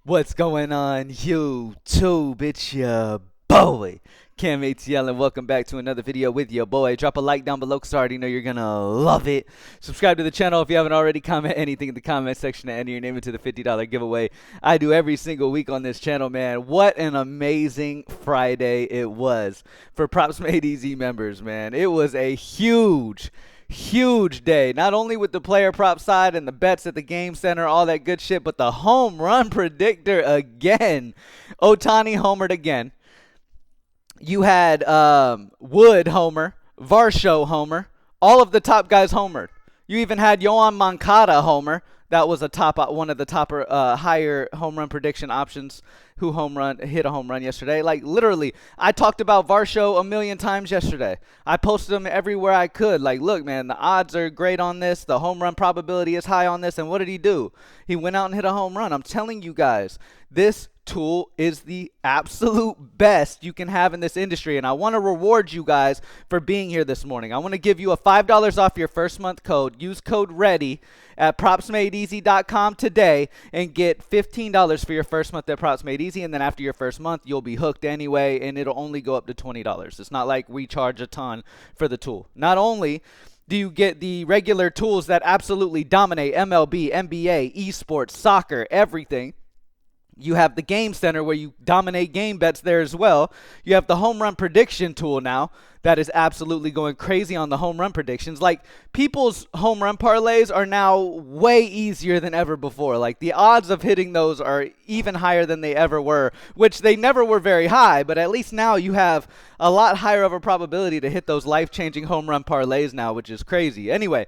What's going on, YouTube? It's your boy, Cam ATL, and welcome back to another video with your boy. Drop a like down below because I already know you're going to love it. Subscribe to the channel if you haven't already. Comment anything in the comment section and enter your name into the $50 giveaway I do every single week on this channel, man. What an amazing Friday it was for Props Made Easy members, man. It was a huge day, not only with the player prop side and the bets at the game center, all that good shit, but the home run predictor again. Otani homered again. You had Wood homer, Varsho homer, all of the top guys homered. You even had Yoan Moncada homer. That was one of the top higher home run prediction options. Who hit a home run yesterday? Like literally, I talked about Varsho a million times yesterday. I posted them everywhere I could. Like, look, man, the odds are great on this. The home run probability is high on this. And what did he do? He went out and hit a home run. I'm telling you guys, this tool is the absolute best you can have in this industry, and I want to reward you guys for being here this morning. I want to give you a $5 off your first month code. Use code READY at propsmadeeasy.com today and get $15 for your first month at Props Made Easy, and then after your first month you'll be hooked anyway, and it'll only go up to $20. It's not like we charge a ton for the tool. Not only do you get the regular tools that absolutely dominate MLB, NBA, esports, soccer, everything. You have the game center where you dominate game bets there as well. You have the home run prediction tool now that is absolutely going crazy on the home run predictions. Like, people's home run parlays are now way easier than ever before. Like, the odds of hitting those are even higher than they ever were, which they never were very high, but at least now you have a lot higher of a probability to hit those life-changing home run parlays now, which is crazy. Anyway,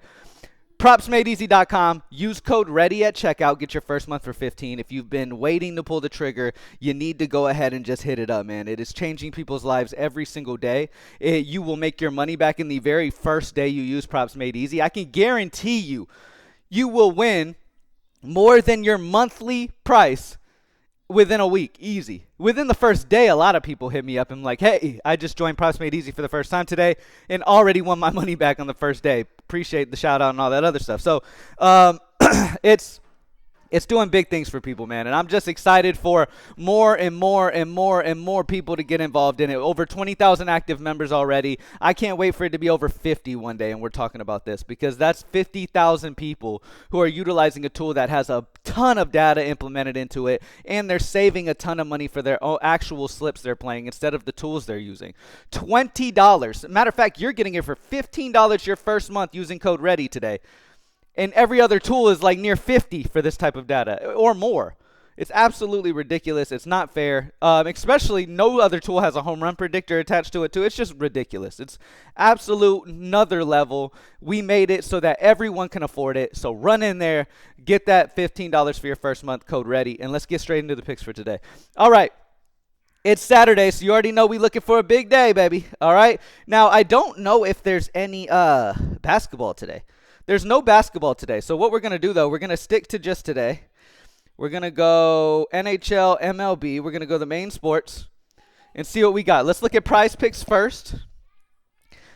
PropsMadeEasy.com. Use code READY at checkout. Get your first month for $15. If you've been waiting to pull the trigger, you need to go ahead and just hit it up, man. It is changing people's lives every single day. You will make your money back in the very first day you use Props Made Easy. I can guarantee you, you will win more than your monthly price within a week. Easy. Within the first day, a lot of people hit me up and like, hey, I just joined Props Made Easy for the first time today and already won my money back on the first day. Appreciate the shout out and all that other stuff. So it's doing big things for people, man. And I'm just excited for more and more people to get involved in it. Over 20,000 active members already. I can't wait for it to be over 50 one day, and we're talking about this because that's 50,000 people who are utilizing a tool that has a ton of data implemented into it, and they're saving a ton of money for their actual slips they're playing instead of the tools they're using. $20. Matter of fact, you're getting it for $15 your first month using code READY today. And every other tool is like near 50 for this type of data or more. It's absolutely ridiculous. It's not fair. Especially no other tool has a home run predictor attached to it too. It's just ridiculous. It's absolute another level. We made it so that everyone can afford it. So run in there, get that $15 for your first month, code READY, and let's get straight into the picks for today. All right. It's Saturday, so you already know we're looking for a big day, baby. All right. Now, I don't know if there's any basketball today. There's no basketball today. So what we're going to do, though, we're going to stick to just today. We're going to go NHL, MLB. We're going to go the main sports and see what we got. Let's look at Prizepicks first.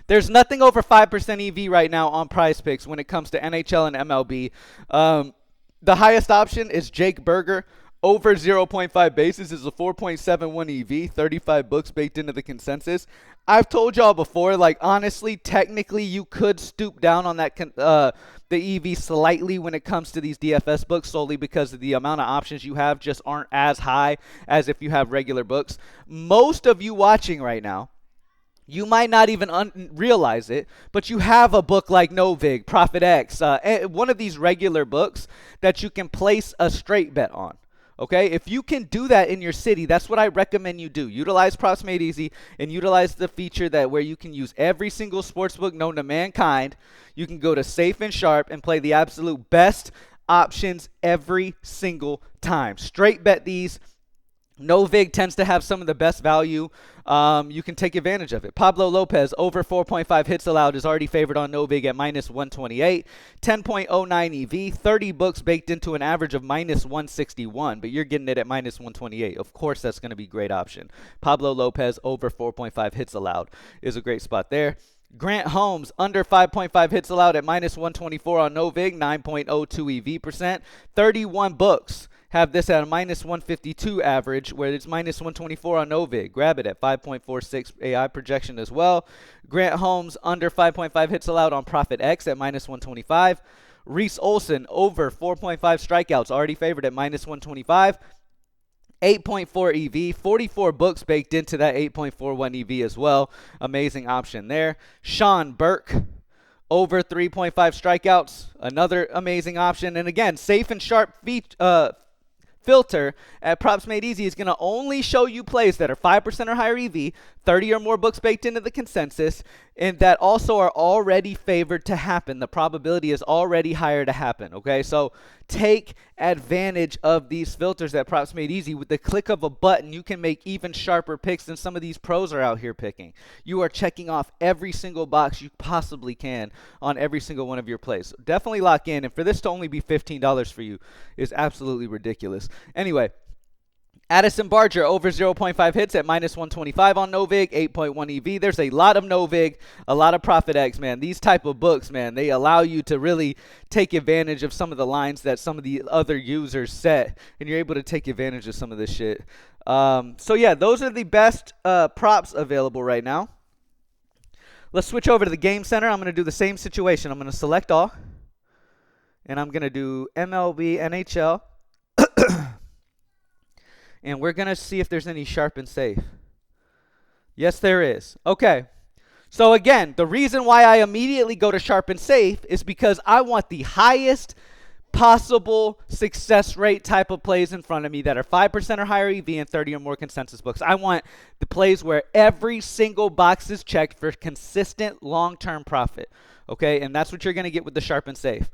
There's nothing over 5% EV right now on Prizepicks when it comes to NHL and MLB. The highest option is Jake Berger. Over 0.5 bases is a 4.71 EV, 35 books baked into the consensus. I've told y'all before, like, honestly, technically, you could stoop down on that the EV slightly when it comes to these DFS books, solely because of the amount of options you have just aren't as high as if you have regular books. Most of you watching right now, you might not even realize it, but you have a book like Novig, Profit X, one of these regular books that you can place a straight bet on. Okay, if you can do that in your city, that's what I recommend you do. Utilize Props Made Easy and utilize the feature that where you can use every single sportsbook known to mankind. You can go to Safe and Sharp and play the absolute best options every single time. Straight bet these. Novig tends to have some of the best value. You can take advantage of it. Pablo Lopez, over 4.5 hits allowed, is already favored on Novig at minus 128. 10.09 EV, 30 books baked into an average of minus 161, but you're getting it at minus 128. Of course, that's going to be a great option. Pablo Lopez, over 4.5 hits allowed, is a great spot there. Grant Holmes, under 5.5 hits allowed at minus 124 on Novig, 9.02 EV percent. 31 books Have this at a minus 152 average, where it's minus 124 on Novig. Grab it at 5.46 AI projection as well. Grant Holmes under 5.5 hits allowed on Profit X at minus 125. Reese Olson over 4.5 strikeouts, already favored at minus 125. 8.4 EV, 44 books baked into that 8.41 EV as well. Amazing option there. Sean Burke over 3.5 strikeouts, another amazing option. And again, safe and sharp filter at Props Made Easy is going to only show you plays that are 5% or higher EV, 30 or more books baked into the consensus, and that also are already favored to happen. The probability is already higher to happen, okay? So take advantage of these filters at Props Made Easy. With the click of a button, you can make even sharper picks than some of these pros are out here picking. You are checking off every single box you possibly can on every single one of your plays. Definitely lock in, and for this to only be $15 for you is absolutely ridiculous. Anyway, Addison Barger over 0.5 hits at minus 125 on Novig, 8.1 EV. There's a lot of Novig, a lot of Profit X, man. These type of books, man, they allow you to really take advantage of some of the lines that some of the other users set, and you're able to take advantage of some of this shit. So yeah, those are the best props available right now. Let's switch over to the Game Center. I'm going to do the same situation. I'm going to select all, and I'm going to do MLB, NHL. And we're going to see if there's any sharp and safe. Yes, there is. Okay. So again, the reason why I immediately go to sharp and safe is because I want the highest possible success rate type of plays in front of me that are 5% or higher EV and 30 or more consensus books. I want the plays where every single box is checked for consistent long-term profit. Okay, and that's what you're going to get with the sharp and safe.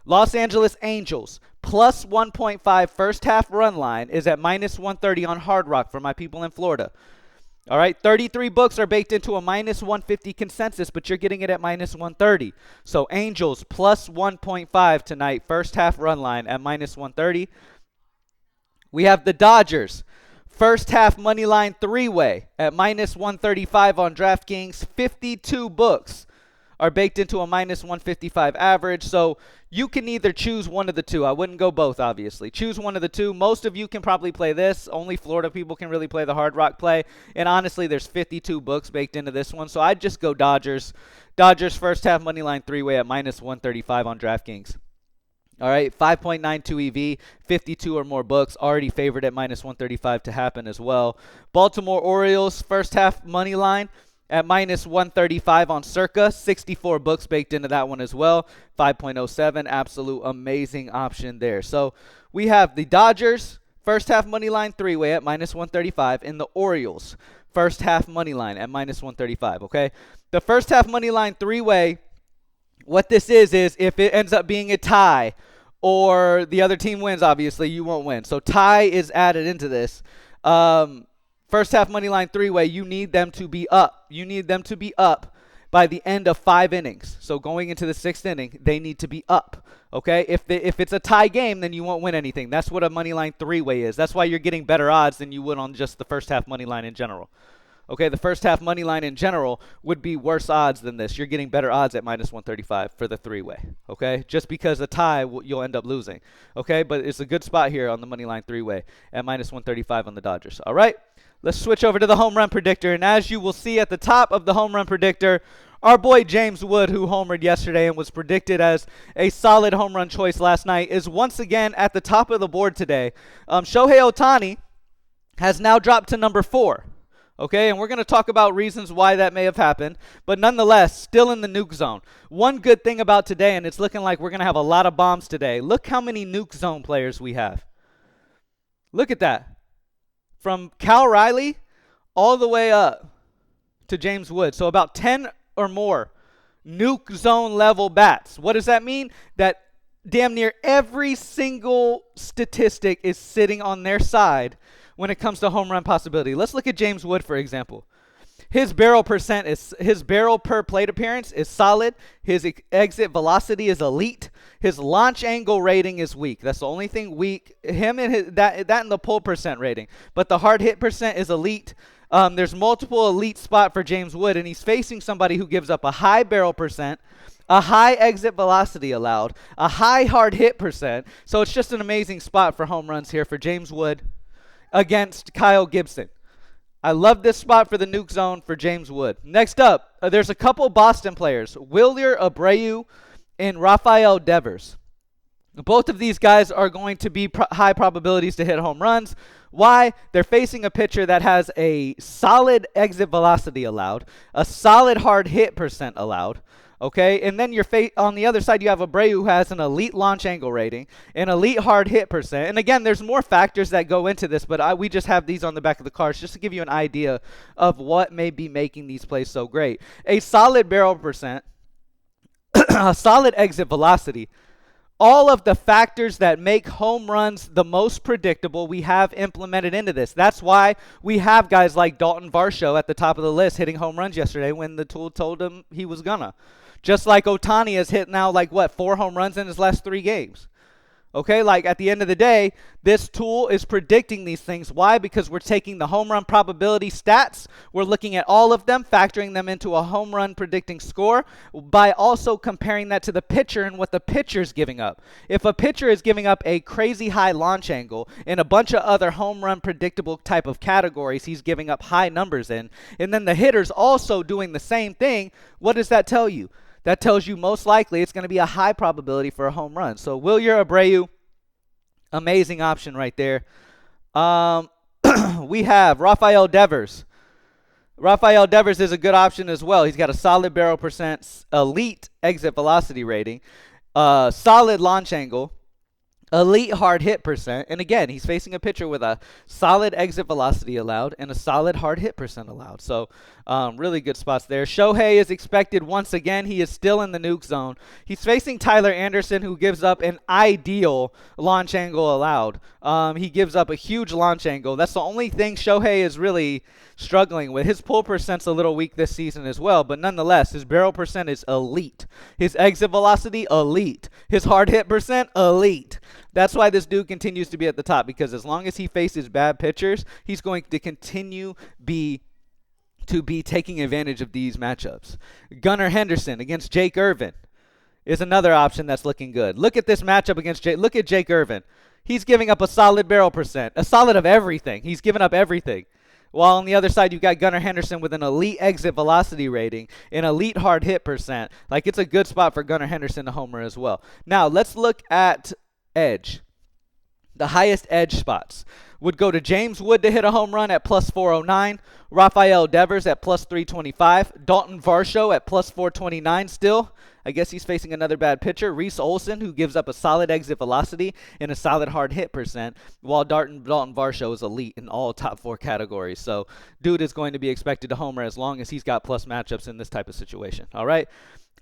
Los Angeles Angels plus 1.5 first half run line is at minus 130 on Hard Rock for my people in Florida. All right, 33 books are baked into a minus 150 consensus, but you're getting it at minus 130. So Angels plus 1.5 tonight, first half run line at minus 130. We have the Dodgers, first half money line three-way at minus 135 on DraftKings. 52 books are baked into a minus 155 average. So you can either choose one of the two. I wouldn't go both, obviously. Choose one of the two. Most of you can probably play this. Only Florida people can really play the Hard Rock play. And honestly, there's 52 books baked into this one. So I'd just go Dodgers. Dodgers first half money line three-way at minus 135 on DraftKings. All right, 5.92 EV, 52 or more books, already favored at minus 135 to happen as well. Baltimore Orioles first half money line at minus 135 on Circa, 64 books baked into that one as well. 5.07, absolute amazing option there. So we have the Dodgers first half money line three-way at minus 135 and the Orioles first half money line at minus 135, okay? The first half money line three-way, what this is if it ends up being a tie or the other team wins, obviously you won't win. So tie is added into this. First half money line three-way, you need them to be up. You need them to be up by the end of 5 innings. So going into the 6th inning, they need to be up. Okay? If it's a tie game, then you won't win anything. That's what a money line three-way is. That's why you're getting better odds than you would on just the first half money line in general. Okay, the first half money line in general would be worse odds than this. You're getting better odds at minus 135 for the three-way. Okay, just because a tie, you'll end up losing. Okay, but it's a good spot here on the money line three-way at minus 135 on the Dodgers. All right, let's switch over to the home run predictor. And as you will see at the top of the home run predictor, our boy James Wood, who homered yesterday and was predicted as a solid home run choice last night, is once again at the top of the board today. Shohei Ohtani has now dropped to number 4. Okay, and we're going to talk about reasons why that may have happened, but nonetheless, still in the nuke zone. One good thing about today, and it's looking like we're going to have a lot of bombs today. Look how many nuke zone players we have. Look at that. From Cal Riley all the way up to James Wood. So about 10 or more nuke zone level bats. What does that mean? That damn near every single statistic is sitting on their side when it comes to home run possibility. Let's look at James Wood, for example. His barrel per plate appearance is solid. His exit velocity is elite. His launch angle rating is weak. That's the only thing weak. Him and that and the pull percent rating. But the hard hit percent is elite. There's multiple elite spot for James Wood, and he's facing somebody who gives up a high barrel percent, a high exit velocity allowed, a high hard hit percent. So it's just an amazing spot for home runs here for James Wood against Kyle Gibson. I love this spot for the nuke zone for James Wood. Next up, there's a couple Boston players, Wilyer Abreu and Rafael Devers. Both of these guys are going to be high probabilities to hit home runs. Why? They're facing a pitcher that has a solid exit velocity allowed, a solid hard hit percent allowed. Okay, and then on the other side, you have Abreu who has an elite launch angle rating, an elite hard hit percent. And again, there's more factors that go into this, but we just have these on the back of the cards just to give you an idea of what may be making these plays so great. A solid barrel percent, a solid exit velocity. All of the factors that make home runs the most predictable, we have implemented into this. That's why we have guys like Dalton Varsho at the top of the list hitting home runs yesterday when the tool told him he was gonna. Just like Ohtani has hit now 4 home runs in his last 3 games. Okay, at the end of the day, this tool is predicting these things. Why? Because we're taking the home run probability stats. We're looking at all of them, factoring them into a home run predicting score by also comparing that to the pitcher and what the pitcher is giving up. If a pitcher is giving up a crazy high launch angle and a bunch of other home run predictable type of categories he's giving up high numbers in, and then the hitter's also doing the same thing, what does that tell you? That tells you most likely it's going to be a high probability for a home run. So Wilyer Abreu, amazing option right there. We have Rafael Devers. Rafael Devers is a good option as well. He's got a solid barrel percent, elite exit velocity rating, solid launch angle, elite hard hit percent. And again, he's facing a pitcher with a solid exit velocity allowed and a solid hard hit percent allowed. So really good spots there. Shohei is expected once again. He is still in the nuke zone. He's facing Tyler Anderson, who gives up an ideal launch angle allowed. He gives up a huge launch angle. That's the only thing Shohei is really struggling with. His pull percent's a little weak this season as well, but nonetheless, his barrel percent is elite. His exit velocity, elite. His hard hit percent, elite. That's why this dude continues to be at the top, because as long as he faces bad pitchers, he's going to continue to be taking advantage of these matchups. Gunnar Henderson against Jake Irvin is another option that's looking good. Look at this matchup against Jake. Look at Jake Irvin. He's giving up a solid barrel percent, a solid of everything. He's giving up everything. While on the other side, you've got Gunnar Henderson with an elite exit velocity rating, an elite hard hit percent. It's a good spot for Gunnar Henderson to homer as well. Now, let's look at edge. The highest edge spots would go to James Wood to hit a home run at plus 409, Rafael Devers at plus 325, Dalton Varsho at plus 429 still. I guess he's facing another bad pitcher. Reese Olson, who gives up a solid exit velocity and a solid hard hit percent, while Dalton Varsho is elite in all top 4 categories. So dude is going to be expected to homer as long as he's got plus matchups in this type of situation. All right.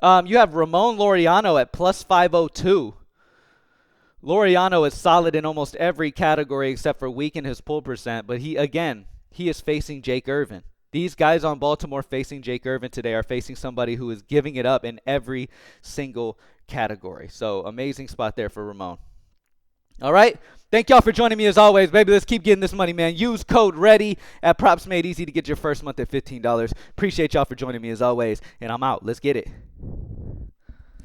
You have Ramon Laureano at plus 502. Laureano is solid in almost every category except for weak in his pull percent, but he is facing Jake Irvin. These guys on Baltimore facing Jake Irvin today are facing somebody who is giving it up in every single category. So amazing spot there for Ramon. All right. Thank y'all for joining me as always, baby. Let's keep getting this money, man. Use code READY at Props Made Easy to get your first month at $15. Appreciate y'all for joining me as always, and I'm out. Let's get it.